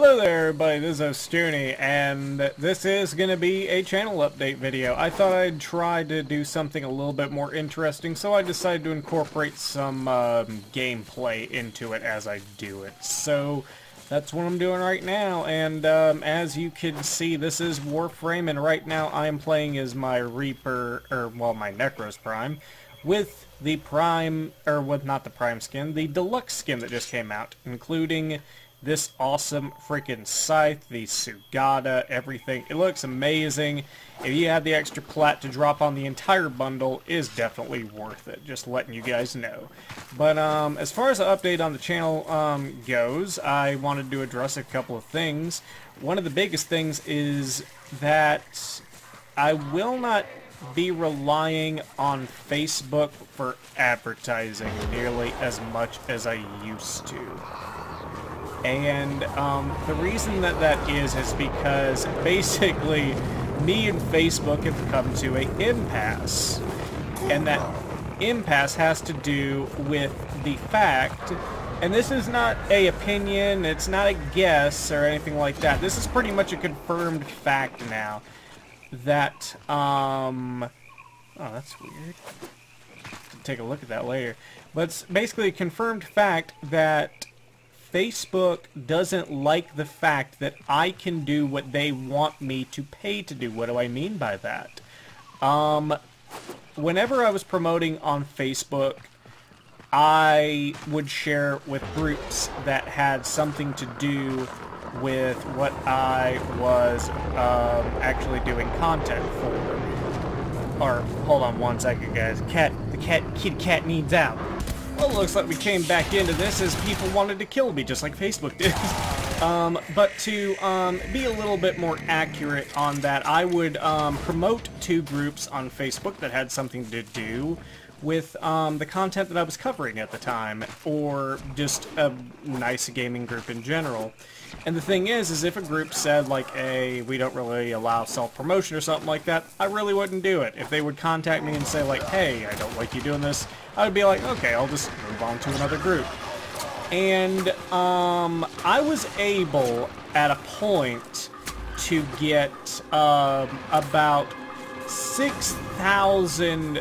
Hello there everybody, this is Ostuni, and this is going to be a channel update video. I thought I'd try to do something a little bit more interesting, so I decided to incorporate some gameplay into it as I do it. So that's what I'm doing right now, and as you can see, this is Warframe, and right now I am playing as my Reaper, my Necros Prime, with the Prime, not the Prime skin, the Deluxe skin that just came out, including this awesome freaking scythe, the Sugata, everything. It looks amazing. If you had the extra plat to drop on the entire bundle, is definitely worth it. Just letting you guys know. But as far as the update on the channel goes, I wanted to address a couple of things. One of the biggest things is that I will not be relying on Facebook for advertising nearly as much as I used to. And the reason that is because basically me and Facebook have come to an impasse. And that impasse has to do with the fact, and this is not an opinion, it's not a guess or anything like that. This is pretty much a confirmed fact now that, oh, that's weird. Take a look at that later. But it's basically a confirmed fact that Facebook doesn't like the fact that I can do what they want me to pay to do. What do I mean by that? Whenever I was promoting on Facebook, I would share with groups that had something to do with what I was actually doing content for. Or, hold on one second, guys. Kitty cat needs out. Well, it looks like we came back into this as people wanted to kill me, just like Facebook did. But to be a little bit more accurate on that, I would promote two groups on Facebook that had something to do with the content that I was covering at the time, or just a nice gaming group in general. And the thing is if a group said, like, hey, we don't really allow self-promotion or something like that, I really wouldn't do it. If they would contact me and say, like, hey, I don't like you doing this, I would be like, okay, I'll just move on to another group. And I was able, at a point, to get about 6,000,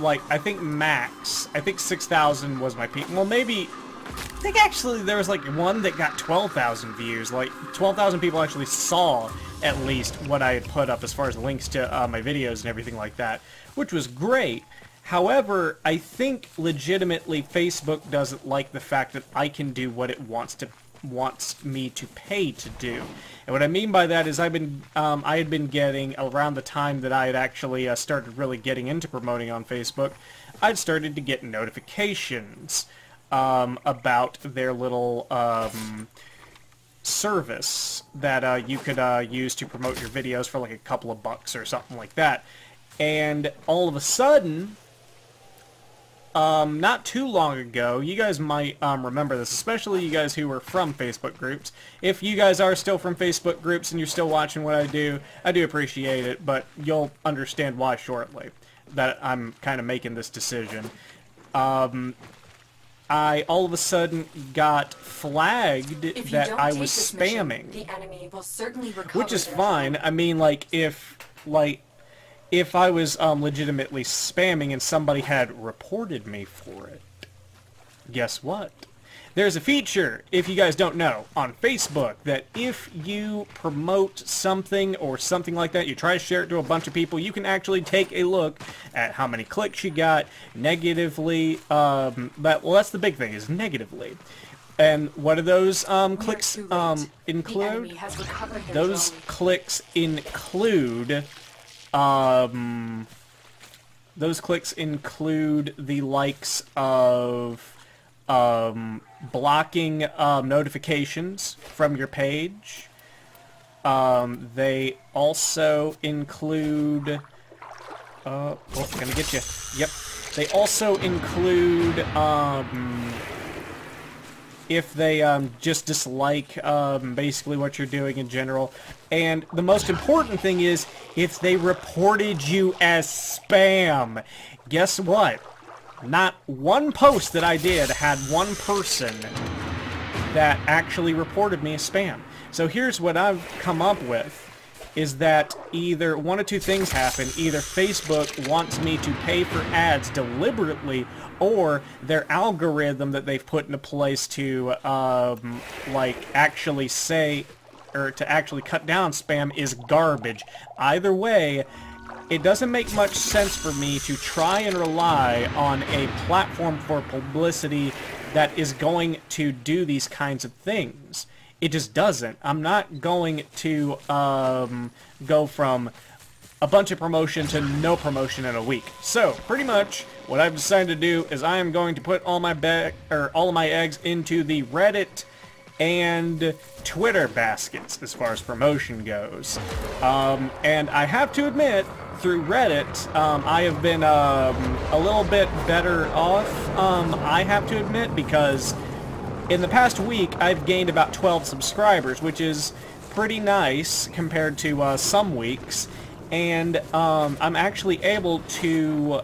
like, I think max. I think 6,000 was my peak. Well, maybe, I think actually there was like one that got 12,000 views. Like, 12,000 people actually saw at least what I had put up as far as links to my videos and everything like that, which was great. However, I think legitimately Facebook doesn't like the fact that I can do what it wants me to pay to do. And what I mean by that is I had been getting, around the time that I had actually started really getting into promoting on Facebook, I'd started to get notifications about their little service that you could use to promote your videos for like a couple of bucks or something like that. And all of a sudden, not too long ago, you guys might remember this, especially you guys who were from Facebook groups. If you guys are still from Facebook groups and you're still watching what I do appreciate it, but you'll understand why shortly, that I'm kind of making this decision. I all of a sudden got flagged that I was spamming, the enemy will certainly recover, which is fine. I mean, like, if I was legitimately spamming and somebody had reported me for it, guess what? There's a feature, if you guys don't know, on Facebook that if you promote something or something like that, you try to share it to a bunch of people, you can actually take a look at how many clicks you got negatively. Well, that's the big thing, is negatively. And what do those clicks include? Those clicks include... those clicks include the likes of blocking notifications from your page. They also include oh, gonna get you. Yep. They also include if they just dislike basically what you're doing in general. And the most important thing is if they reported you as spam. Guess what? Not one post that I did had one person that actually reported me as spam. So here's what I've come up with, is that either one of two things happen. Either Facebook wants me to pay for ads deliberately, or their algorithm that they've put into place to, like, actually say, or to actually cut down spam is garbage. Either way, it doesn't make much sense for me to try and rely on a platform for publicity that is going to do these kinds of things. It just doesn't. I'm not going to go from a bunch of promotion to no promotion in a week. So, pretty much, what I've decided to do is I am going to put all my all of my eggs into the Reddit and Twitter baskets as far as promotion goes. And I have to admit, through Reddit, I have been a little bit better off, I have to admit, because in the past week, I've gained about 12 subscribers, which is pretty nice compared to some weeks. And I'm actually able to,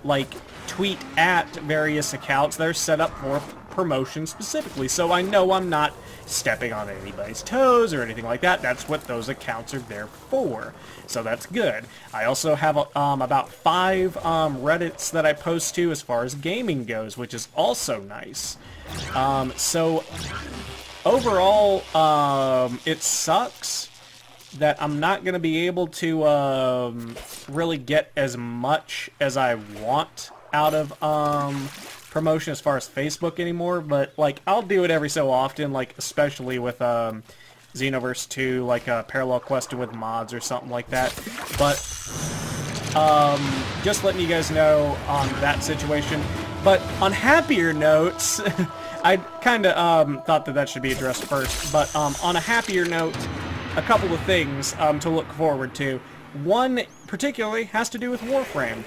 like, tweet at various accounts that are set up for promotion specifically. So I know I'm not stepping on anybody's toes or anything like that. That's what those accounts are there for. So that's good. I also have about 5 Reddits that I post to as far as gaming goes, which is also nice. So overall, it sucks that I'm not going to be able to really get as much as I want out of promotion as far as Facebook anymore, but like I'll do it every so often, like especially with Xenoverse 2, like Parallel Questing with mods or something like that. But just letting you guys know on that situation. But on happier notes, I kind of thought that should be addressed first, but on a happier note, a couple of things to look forward to. One particularly has to do with Warframe.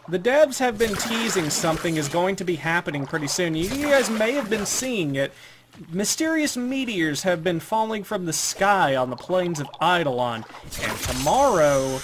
The devs have been teasing something is going to be happening pretty soon. You guys may have been seeing it. Mysterious meteors have been falling from the sky on the plains of Eidolon. And tomorrow,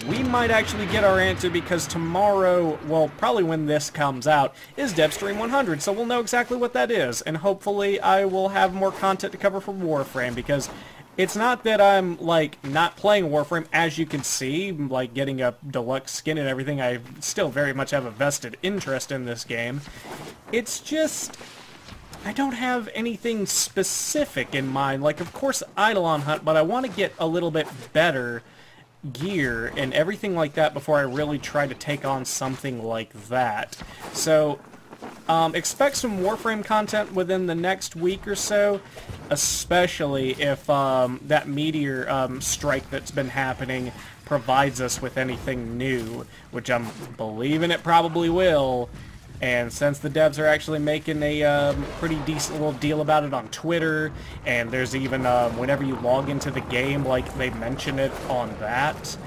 we might actually get our answer, because tomorrow, well, probably when this comes out, is Devstream 100. So we'll know exactly what that is. And hopefully I will have more content to cover for Warframe, because it's not that I'm, like, not playing Warframe. As you can see, like, getting a deluxe skin and everything, I still very much have a vested interest in this game. It's just, I don't have anything specific in mind. Like, of course, Eidolon Hunt, but I want to get a little bit better gear and everything like that before I really try to take on something like that. So, expect some Warframe content within the next week or so, especially if that meteor strike that's been happening provides us with anything new, which I'm believing it probably will. And since the devs are actually making a pretty decent little deal about it on Twitter, and there's even, whenever you log into the game, like, they mention it on that.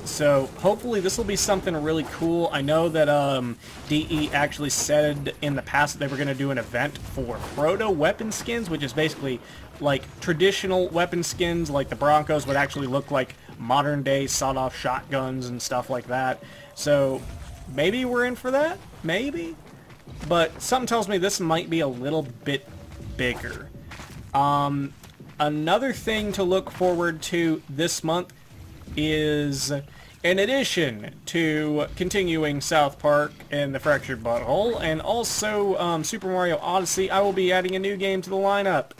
So hopefully this will be something really cool. I know that DE actually said in the past that they were going to do an event for proto weapon skins, which is basically like traditional weapon skins, like the Broncos would actually look like modern day sawed-off shotguns and stuff like that. So maybe we're in for that, maybe. But something tells me this might be a little bit bigger. Another thing to look forward to this month is, in addition to continuing South Park and the Fractured Butthole, and also Super Mario Odyssey, I will be adding a new game to the lineup.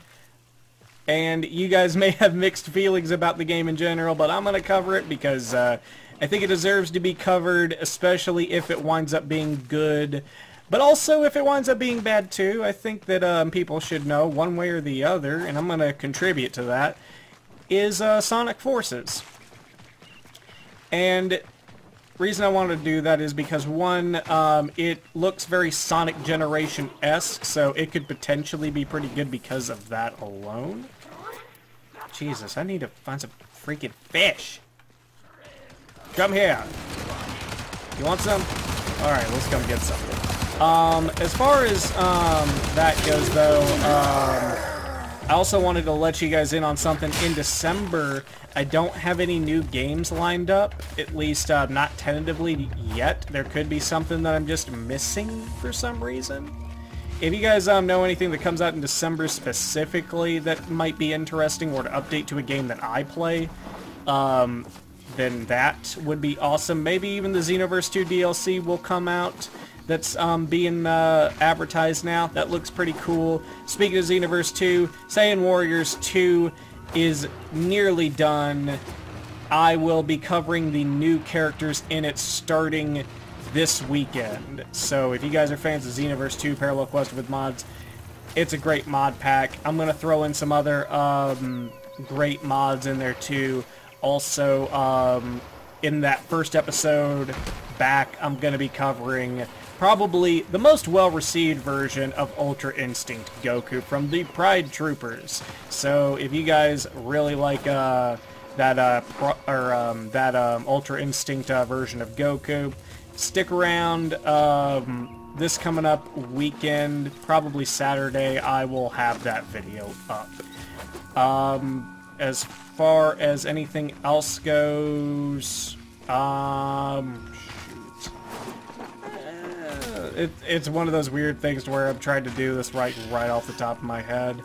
And you guys may have mixed feelings about the game in general, but I'm going to cover it because I think it deserves to be covered, especially if it winds up being good. But also if it winds up being bad too. I think that people should know one way or the other, and I'm going to contribute to that, is Sonic Forces. And reason I wanted to do that is because, one, it looks very Sonic Generation-esque, so it could potentially be pretty good because of that alone. Jesus, I need to find some freaking fish. Come here. You want some? Alright, let's come get some. As far as that goes, though, I also wanted to let you guys in on something. In December, I don't have any new games lined up, at least not tentatively yet. There could be something that I'm just missing for some reason. If you guys know anything that comes out in December specifically that might be interesting, or to update to a game that I play, then that would be awesome. Maybe even the Xenoverse 2 DLC will come out. That's being advertised now. That looks pretty cool. Speaking of Xenoverse 2, Saiyan Warriors 2 is nearly done. I will be covering the new characters in it starting this weekend. So if you guys are fans of Xenoverse 2 Parallel Quest with mods, it's a great mod pack. I'm going to throw in some other great mods in there too. Also, in that first episode back, I'm going to be covering probably the most well-received version of Ultra Instinct Goku from the Pride Troopers. So if you guys really like that Ultra Instinct version of Goku, stick around. This coming up weekend, probably Saturday, I will have that video up. As far as anything else goes, it's one of those weird things to where I'm trying to do this right off the top of my head.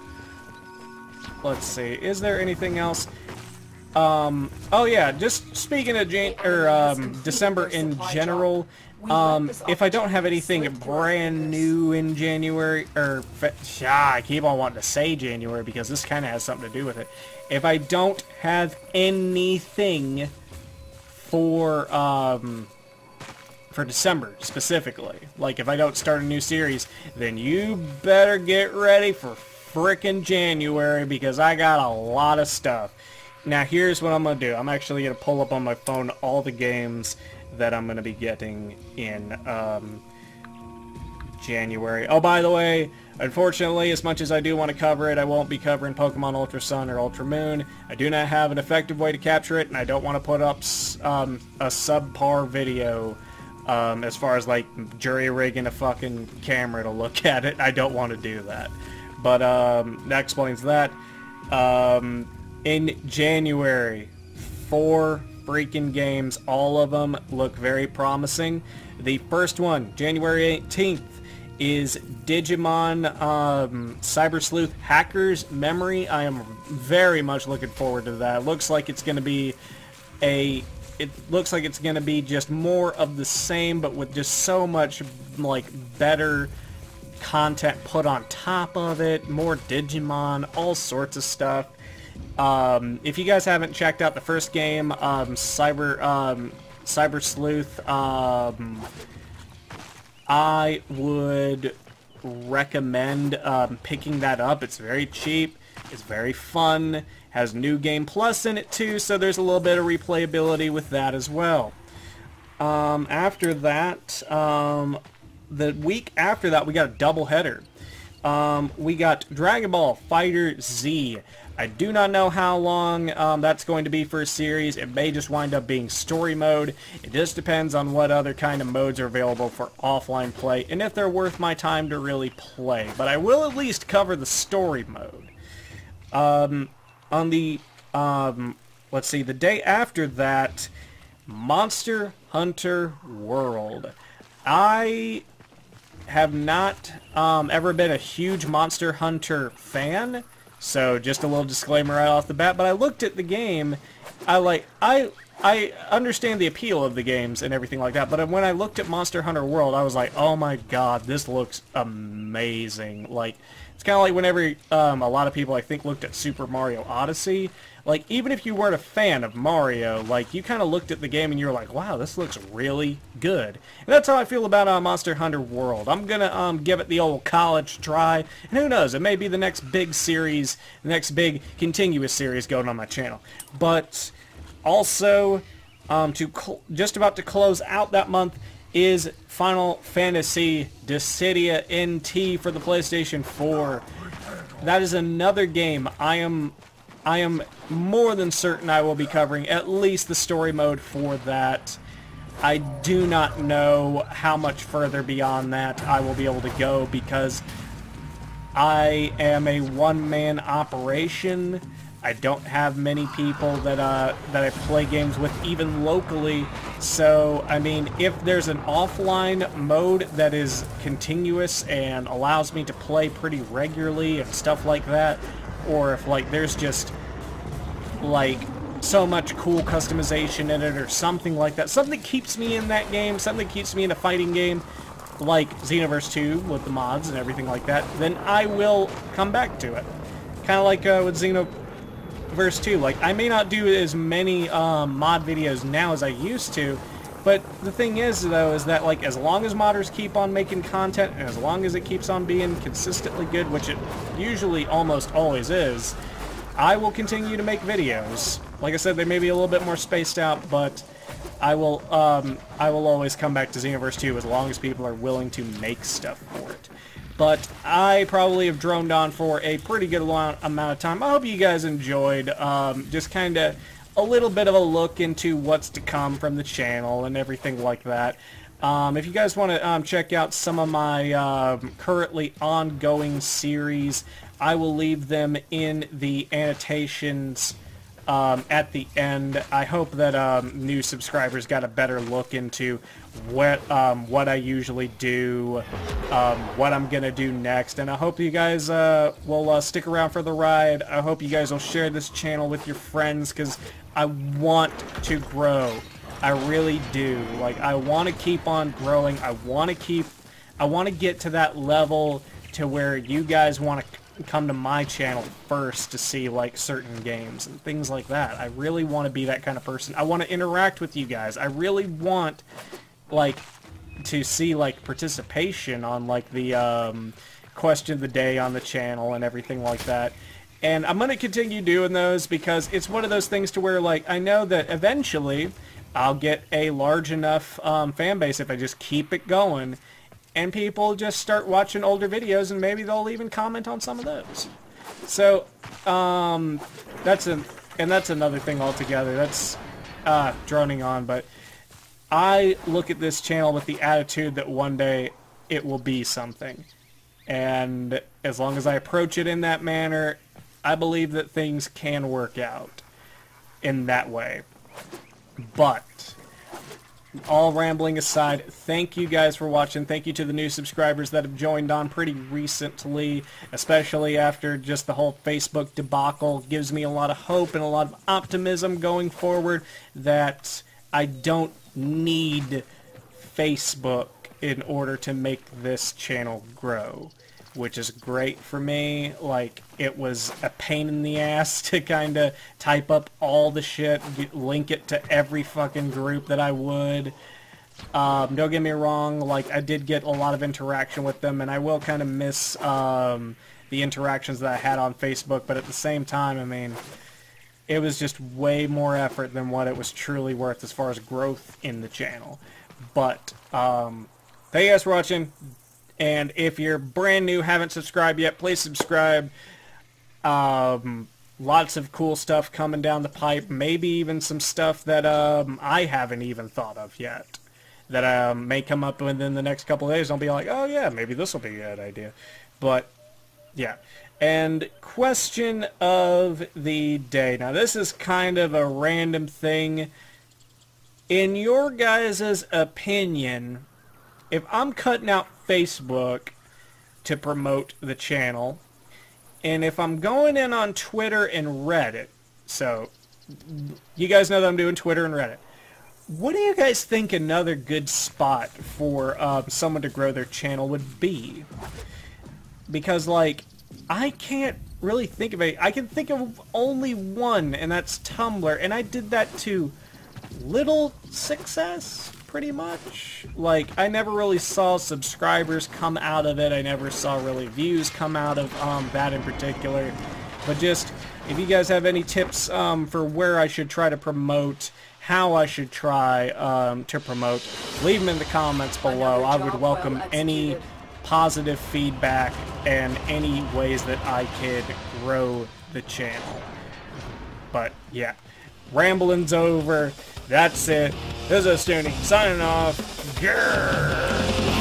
Let's see, is there anything else? Oh yeah, just speaking of December in general, if I don't have anything brand new in January, I keep on wanting to say January because this kind of has something to do with it. If I don't have anything for December specifically, like if I don't start a new series, then you better get ready for frickin' January because I got a lot of stuff. Now here's what I'm going to do. I'm actually going to pull up on my phone all the games that I'm going to be getting in January. Oh, by the way, unfortunately, as much as I do want to cover it, I won't be covering Pokemon Ultra Sun or Ultra Moon. I do not have an effective way to capture it, and I don't want to put up a subpar video as far as like jury-rigging a fucking camera to look at it. I don't want to do that. But that explains that. In January, 4 freaking games, all of them look very promising. The first one, January 18th, is Digimon Cyber Sleuth Hacker's Memory. I am very much looking forward to that. It looks like it's going to be just more of the same, but with just so much like better content put on top of it, more Digimon, all sorts of stuff. If you guys haven't checked out the first game, Cyber Sleuth, I would recommend picking that up. It's very cheap, it's very fun, has New Game Plus in it too, so there's a little bit of replayability with that as well. After that, the week after that, we got a doubleheader. We got Dragon Ball Fighter Z. I do not know how long that's going to be for a series. It may just wind up being story mode. It just depends on what other kind of modes are available for offline play and if they're worth my time to really play. But I will at least cover the story mode. On the, let's see, the day after that, Monster Hunter World. I have not ever been a huge Monster Hunter fan. So just a little disclaimer right off the bat, but I looked at the game, I understand the appeal of the games and everything like that, but when I looked at Monster Hunter World, I was like, oh my god, this looks amazing. Like, it's kind of like whenever a lot of people, I think, looked at Super Mario Odyssey. Like, even if you weren't a fan of Mario, like, you kind of looked at the game and you were like, wow, this looks really good. And that's how I feel about Monster Hunter World. I'm gonna give it the old college try, and who knows, it may be the next big series, the next big continuous series going on my channel. But also, just about to close out that month is Final Fantasy Dissidia NT for the PlayStation 4. That is another game I am more than certain I will be covering at least the story mode for that. I do not know how much further beyond that I will be able to go because I am a one-man operation. I don't have many people that I play games with, even locally. So, I mean, if there's an offline mode that is continuous and allows me to play pretty regularly and stuff like that, or if, like, there's just, like, so much cool customization in it or something like that, something that keeps me in that game, something that keeps me in a fighting game, like Xenoverse 2 with the mods and everything like that, then I will come back to it. Kind of like with Xenoverse 2. Like, I may not do as many mod videos now as I used to, but the thing is, though, is that, like, as long as modders keep on making content, and as long as it keeps on being consistently good, which it usually almost always is, I will continue to make videos. Like I said, they may be a little bit more spaced out, but I will always come back to Xenoverse 2 as long as people are willing to make stuff for it. But I probably have droned on for a pretty good amount of time. I hope you guys enjoyed just kind of a little bit of a look into what's to come from the channel and everything like that. If you guys want to check out some of my currently ongoing series, I will leave them in the annotations at the end. I hope that new subscribers got a better look into what I usually do, what I'm gonna do next, and I hope you guys will stick around for the ride. I hope you guys will share this channel with your friends, because I want to grow. I really do. Like, I want to keep on growing. I want to get to that level to where you guys want to come to my channel first to see, like, certain games and things like that. I really want to be that kind of person. I want to interact with you guys. I really want, like, to see, like, participation on, like, the question of the day on the channel and everything like that. And I'm going to continue doing those because it's one of those things to where, like, I know that eventually I'll get a large enough fan base if I just keep it going, and people just start watching older videos, and maybe they'll even comment on some of those. So, that's another thing altogether. That's droning on, but I look at this channel with the attitude that one day it will be something. And as long as I approach it in that manner, I believe that things can work out in that way. But, all rambling aside, thank you guys for watching. Thank you to the new subscribers that have joined on pretty recently, especially after just the whole Facebook debacle. It gives me a lot of hope and a lot of optimism going forward that I don't need Facebook in order to make this channel grow, which is great for me. Like, it was a pain in the ass to kind of type up all the shit, link it to every fucking group that I would. Don't get me wrong, like, I did get a lot of interaction with them, and I will kind of miss the interactions that I had on Facebook, but at the same time, I mean, it was just way more effort than what it was truly worth as far as growth in the channel. But, thank you guys for watching. And if you're brand new, haven't subscribed yet, please subscribe. Lots of cool stuff coming down the pipe. Maybe even some stuff that I haven't even thought of yet. That may come up within the next couple of days. I'll be like, oh yeah, maybe this will be a good idea. But, yeah. And question of the day. Now, this is kind of a random thing. In your guys' opinion, if I'm cutting out Facebook to promote the channel, and if I'm going in on Twitter and Reddit, so you guys know that I'm doing Twitter and Reddit, what do you guys think another good spot for someone to grow their channel would be? Because, like, I can't really think of it. I can think of only one, and that's Tumblr, and I did that to little success, pretty much. Like, I never really saw subscribers come out of it. I never saw really views come out of that in particular. But just, if you guys have any tips for where I should try to promote, how I should try to promote, leave them in the comments below. I would welcome any positive feedback and any ways that I could grow the channel. But, yeah. Rambling's over. That's it. This is Ostuni signing off. Grrr.